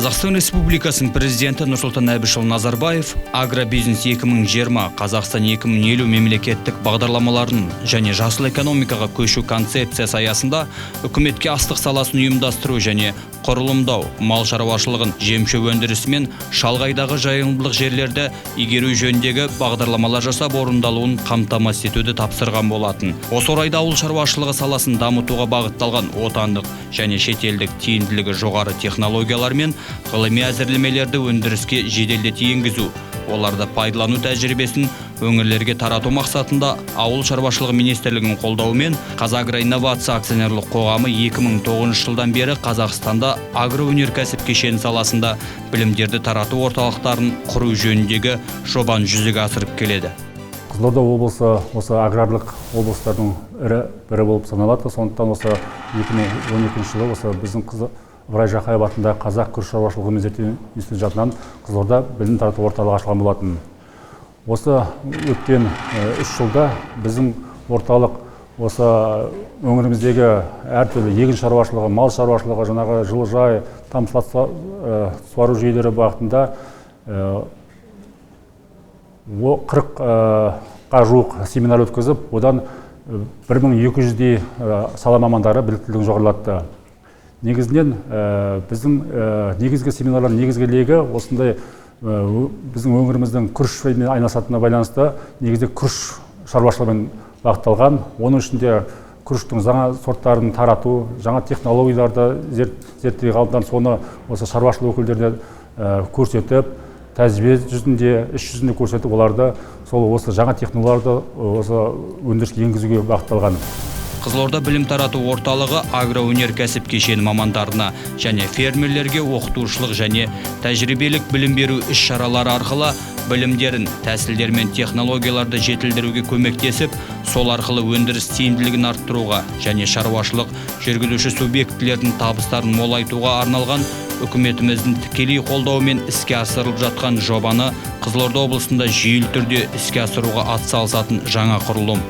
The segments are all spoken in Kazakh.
Қазақстан Республикасының президенті Нұрсұлтан Әбішұлы Назарбаев Агробизнес 2020 Қазақстан 2050 мемлекеттік бағдарламаларын және жасыл экономикаға көшу концепциясы аясында үкіметке астық саласын ұйымдастыру және құрылымдау, мал шаруашылығын, жем-шөп өндірісі мен шалғайдағы жайылымдылық жерлерді игеру жөніндегі бағдарламалар жасап орындалуын қамтамасыз етуді тапсырған болатын. Осы орайда ауыл шаруашылығы саласын дамытуға бағытталған отандық және шетелдік тиімділігі жоғары технологиялар мен ғылыми әзірлемелерді өндіріске жеделдете енгізу, оларды пайдалану тәжірибесін өңірлерге тарату мақсатында Ауыл шаруашылығы министрлігінің қолдауымен Қазагро инновация акционерлік қоғамы 2009 жылдан бері Қазақстанда агроөнеркәсіп кешені саласында білімдерді тарату орталықтарын құру жөніндегі жобаны жүзеге асырып келеді. Қызылорда облысы осы аграрлық облыстардың бірі болып саналады. Сондықтан осы 2012 жылы осы біздің Ыбырай Жақаев атындағы Қазақ күріш шаруашылығы ғылыми-зерттеу институты жанынан Қызылорда білім тарату орталығы ашылған болатын. Осы өткен 3 жылда біздің орталық осы өңіріміздегі әртүрлі егін шаруашылығы, мал шаруашылығы, жаңағы жылыжай, тамшылатып суару жүйелері бағытында 40-қа жуық семинар өткізіп, одан 1200-дей сала мамандары біліктілігін жоғарылатты. Негізінен біздің негізгі семинарлар негізгі легі осындай біздің өңіріміздің күрішпен айналысатынына байланысты негізде күріш шаруашылығымен бағытталған. Оның ішінде күріштің жаңа сорттарын тарату, жаңа технологияларды зерттеу ғалымдар соны осы шаруашылық өкілдеріне көрсетіп, тәжірибе жүзінде, іс жүзінде көрсетіп, оларды сол осы жаңа технологияларды осы өндіріске енгізуге бағытталған. Қызылорда білім тарату орталығы агроөнеркәсіп кешені мамандарына және фермерлерге оқытушылық және тәжірибелік білім беру іс-шаралары арқылы білімдерін, тәсілдер мен технологияларды жетілдіруге көмектесіп, сол арқылы өндіріс тиімділігін арттыруға және шаруашылық жүргізуші субъектілердің табыстарын молайтуға арналған үкіметіміздің тікелей қолдауымен іске асырылып жатқан жобаны Қызылорда облысында жүйелі түрде іске асыруға атсалысатын жаңа құрылым.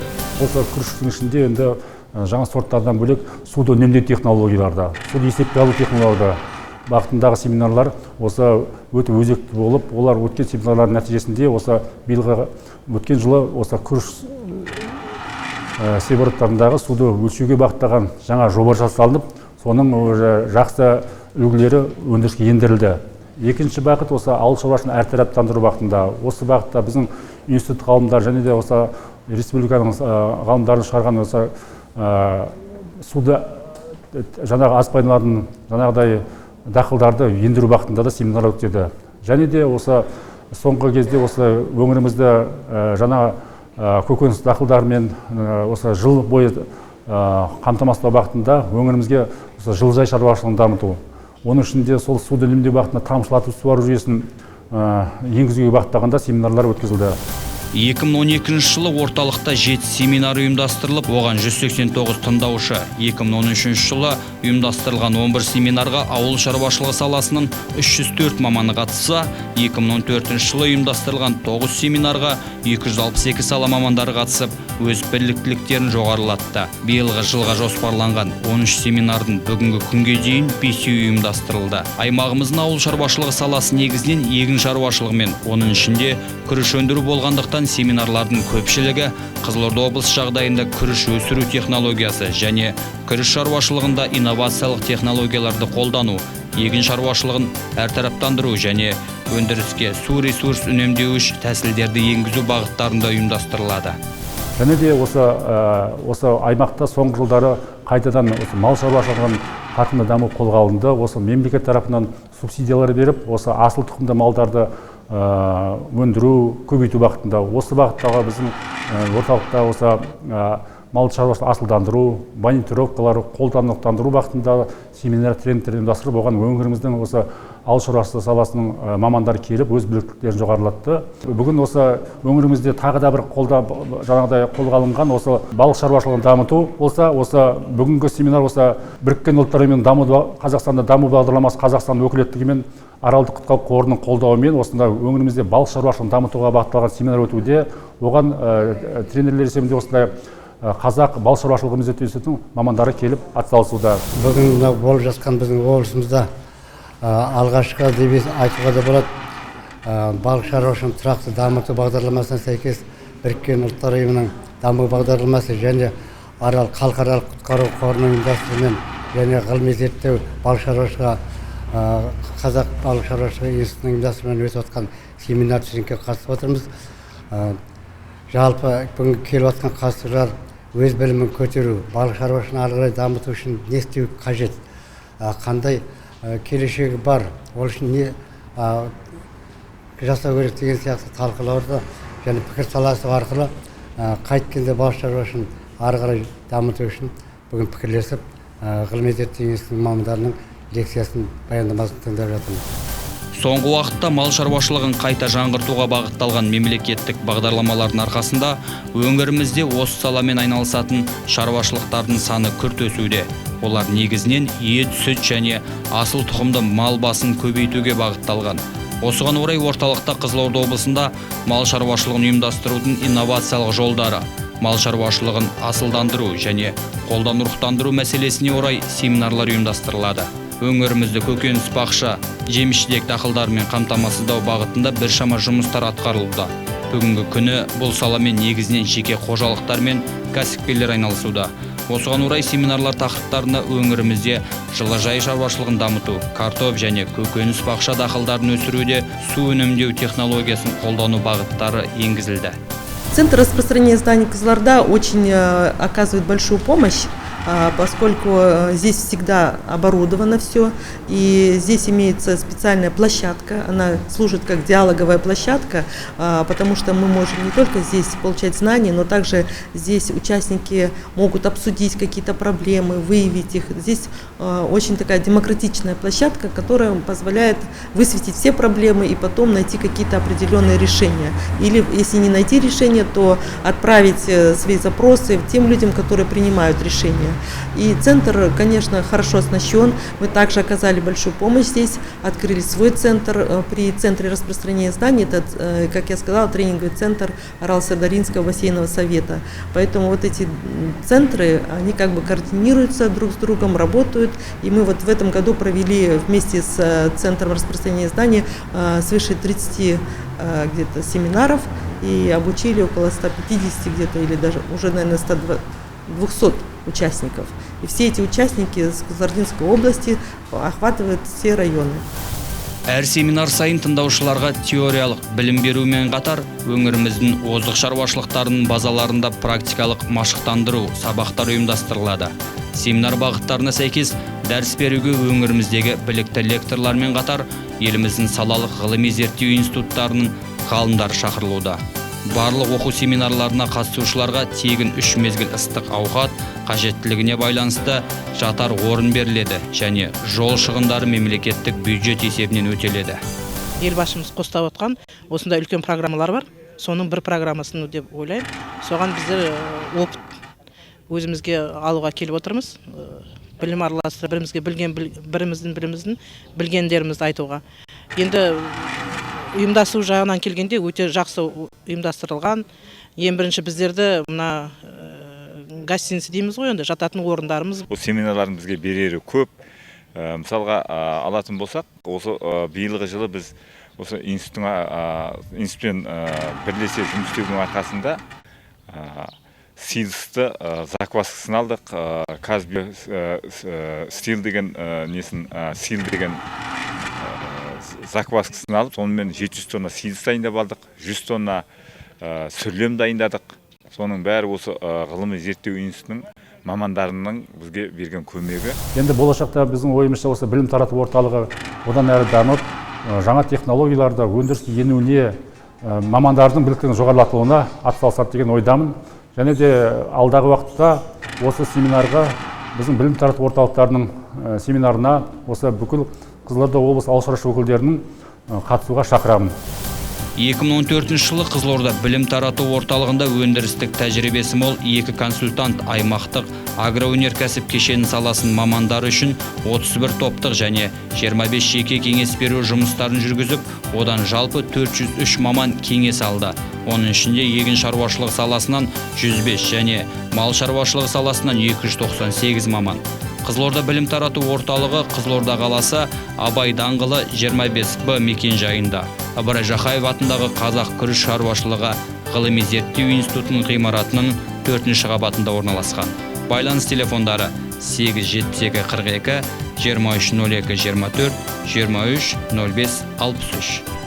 Осы күріштің ішінде енді жаңа сорттардан бөлек суды үнемдеу технологияларда, суды есепке алу технологияларда бағытындағы семинарлар осы өте өзекті болып, олар өткен семинарлар нәтижесінде осы биылғы өткен жылы осы күріш себораттарындағы суды өлшеуге бағыттаған жаңа жоба жасалынып, соның жақсы үлгілері өндіріске ендірілді. Екінші бағыт осы ауыл шаруашылығын әртараптандыру бағытында. Осы бағытта біздің институт ғалымдар және де осы республиканың ғалымдарын шығарған осы суды жаңағы аз пайдаланатын жаңағыдай дақылдарды ендіру бағытында да семинар өтеді. Және де осы соңғы кезде осы өңірімізді жаңа көкөніс дақылдарымен осы жыл бойы қамтамасыз бағытында өңірімізге осы жылыжай шаруашылығын дамыту. Оның ішінде сол суды үнемдеу бағытында тамшылатып суару жүйесін енгізуге бағыттағанда семинарлар өткізілді. 2012 жылы орталықта 7 семинар ұйымдастырылып, оған 189 тыңдаушы. 2013 жылы ұйымдастырылған 11 семинарға ауыл шаруашылығы саласының 304 маманы қатысса, 2014 жылы ұйымдастырылған 9 семинарға 262 сала мамандары қатысып, өз біліктіліктерін жоғарылатты. Биылғы жылға жоспарланған 13 семинардың бүгінгі күнге дейін 5-і ұйымдастырылды. Аймағымыздың ауыл шаруашылығы саласы негізінен егін шаруашылығымен, оның ішінде күріш өндіру болғандықтан семинарлардың көпшілігі Қызылорда облысы жағдайында күріш өсіру технологиясы және күріш шаруашылығында инновациялық технологияларды қолдану, егін шаруашылығын әртараптандыру және өндіріске су ресурс үнемдеуіш тәсілдерді енгізу бағыттарында ұйымдастырылады. Және де осы аймақта соңғы жылдары қайтадан мал шаруашылығын қарқынды даму қолға алынды. Осы мемлекет тарапынан субсидиялар беріп, осы асыл тұқымды малдарды өндіру, көбейту бағытында. Осы бағыттағы біздің орталықта осы мал шаруашылығын асылдандыру, монитировкалар, қолданықтандыру бағытында семинар тренингтер ұйымдастырылып, оған өңіріміздің осы ауыл шаруашылығы саласының мамандары келіп, өз біліктіліктерін жоғарылатты. Бүгін осы өңірімізде тағы да бір жаңағыдай қолға алынған осы балық шаруашылығын дамыту болса, осы бүгінгі семинар осы Біріккен ұлттар ұйымының Қазақстанда даму бағдарламасы Қазақстан өкілеттігімен Аралдық құтқару қорының қолдауымен осында өңірімізде балық шаруашылығын дамытуға бағытталған семинар өтуде. Оған тренерлер есебінде осындай Қазақ балық шаруашылығы ғылыми-зерттеу институтының мамандары келіп атсалысуда. Бүгін болып жатқан біздің облысымызда алғашқы деп айтуға да болады. Балық шаруашылығын тұрақты дамыту бағдарламасына сәйкес Біріккен ұлттар ұйымының даму бағдарламасы және Арал халықаралық құтқару қорының ұйымдастыруымен және ғылыми зерттеу балық шаруашылығы Қазақ балық шаруашылығы институтының ұйымдастыруымен өтіп жатқан семинар тренингке қатысып отырмыз. Жалпы бүгінгі келіп жатқан қатысушылар өз білімін көтеру, балық шаруашылығын ары қарай дамыту үшін не істеу қажет, қандай келешегі бар, ол үшін не жасау керек деген сияқты талқылауды және пікір таласу арқылы қайткенде балық шаруашылығын ары қарай дамыту үшін бүгін пікірлесіп ғылыми зерттеу институтының мамандарының лекциясын баяндамасын тыңдап жатырмыз. Соңғы уақытта мал шаруашылығын қайта жаңғыртуға бағытталған мемлекеттік бағдарламалардың арқасында өңірімізде осы саламен айналысатын шаруашылықтардың саны күрт өсуде. Олар негізінен ет, сүт және асыл тұқымды мал басын көбейтуге бағытталған. Осыған орай орталықта Қызылорда облысында мал шаруашылығын ұйымдастырудың инновациялық жолдары, мал шаруашылығын асылдандыру және қолдан ұрықтандыру мәселесіне орай семинарлар ұйымдастырылады. Өңірімізді көкөніс бақша, жеміс-жидек дақылдарымен қамтамасыздау бағытында біршама жұмыстар атқарылуда. Бүгінгі күні бұл саламен негізінен жеке қожалықтар мен кәсіпкерлер айналысуда. Осыған орай семинарлар тақырыптарында өңірімізде жылыжай шаруашылығын дамыту, картоп және көкөніс бақша дақылдарын өсіруде су үнемдеу технологиясын қолдану бағыттары енгізілді. Центр распространения знаний Кызылорда очень оказывает большую помощь, поскольку здесь всегда оборудовано все, и здесь имеется специальная площадка, она служит как диалоговая площадка, потому что мы можем не только здесь получать знания, но также здесь участники могут обсудить какие-то проблемы, выявить их. Здесь очень такая демократичная площадка, которая позволяет высветить все проблемы и потом найти какие-то определенные решения. Или если не найти решение, то отправить свои запросы тем людям, которые принимают решения. И центр, конечно, хорошо оснащен. Мы также оказали большую помощь здесь, открыли свой центр при Центре распространения знаний. Это, как я сказала, тренинговый центр Арал-Сырдарьинского бассейнового совета. Поэтому вот эти центры, они как бы координируются друг с другом, работают. И мы вот в этом году провели вместе с Центром распространения знаний свыше 30 где-то семинаров и обучили около 150 где-то или даже уже, наверное, 200 участников. И все эти участники из Кызылординской области охватывают все районы. Әр семинар сайын тыңдаушыларға теориялық білім берумен қатар өңіріміздің озық шаруашылықтарының базаларында практикалық машықтандыру сабақтар ұйымдастырылады. Семинар бағыттарына сәйкес дәріс беруге өңіріміздегі білікті лекторлармен қатар еліміздің салалық ғылыми зерттеу институттарының ғалымдары шақырылуда. Барлық оқу семинарларына қатысушыларға тегін 3 мезгіл ыстық ауқат қажеттілігіне байланысты жатар орын беріледі және жол шығындары мемлекеттік бюджет есебінен өтеледі. Елбасымыз қостап отқан осындай үлкен программалар бар. Соның бір программасын деп ойлаймын. Соған біздер опыт өзімізге алуға келіп отырмыз. Білім араластырып біріміздің білгендерімізді айтуға. Енді ұйымдастыру жағынан келгенде өте жақсы ұйымдастырылған. Ең бірінші біздерді мына гостиница дейміз ғой, енді жататын орындарымыз. Бұл семинарлардың бізге берері көп. Мысалға алатын болсақ, осы биылғы жылы біз осы институтпен бірлесе жұмыс істеудің арқасында силсты закваскасын алдық. Казби стил деген несін сил деген закваскасын алып, сонымен 700 тонна силс дайындап алдық, 100 тонна сүрлем дайындадық. Соның бәрі осы ғылыми зерттеу институтының мамандарының бізге берген көмегі. Енді болашақта біздің ойымызша осы білім тарату орталығы одан әрі дамып, жаңа технологияларды өндіріске енуіне, мамандардың біліктілігінің жоғарылатылуына атсалысады деген ойдамын. Және де алдағы уақытта осы семинарға, біздің білім тарату орталықтарының семинарына осы бүкіл Қызылорда облысы ауыл шаруашылығы өкілдерінің қатысуға шақырамын. 2014 жылы Қызылорда білім тарату орталығында өндірістік тәжірибесі мол 2 консультант аймақтық агроөнеркәсіп кешені саласын мамандары үшін 31 топтық және 25 жеке кеңес беру жұмыстарын жүргізіп, одан жалпы 403 маман кеңес алды. Оның ішінде егін шаруашылығы саласынан 105 және мал шаруашылығы саласынан 298 маман. Қызылорда білім тарату орталығы Қызылорда қаласы Абай даңғылы 25Б мекенжайында. Ыбырай Жақаев атындағы Қазақ күріш шаруашылығы ғылыми зерттеу институтының ғимаратының 4-ші қабатында орналасқан. Байланыс телефондары 872 42 23 02 24 23 05 63.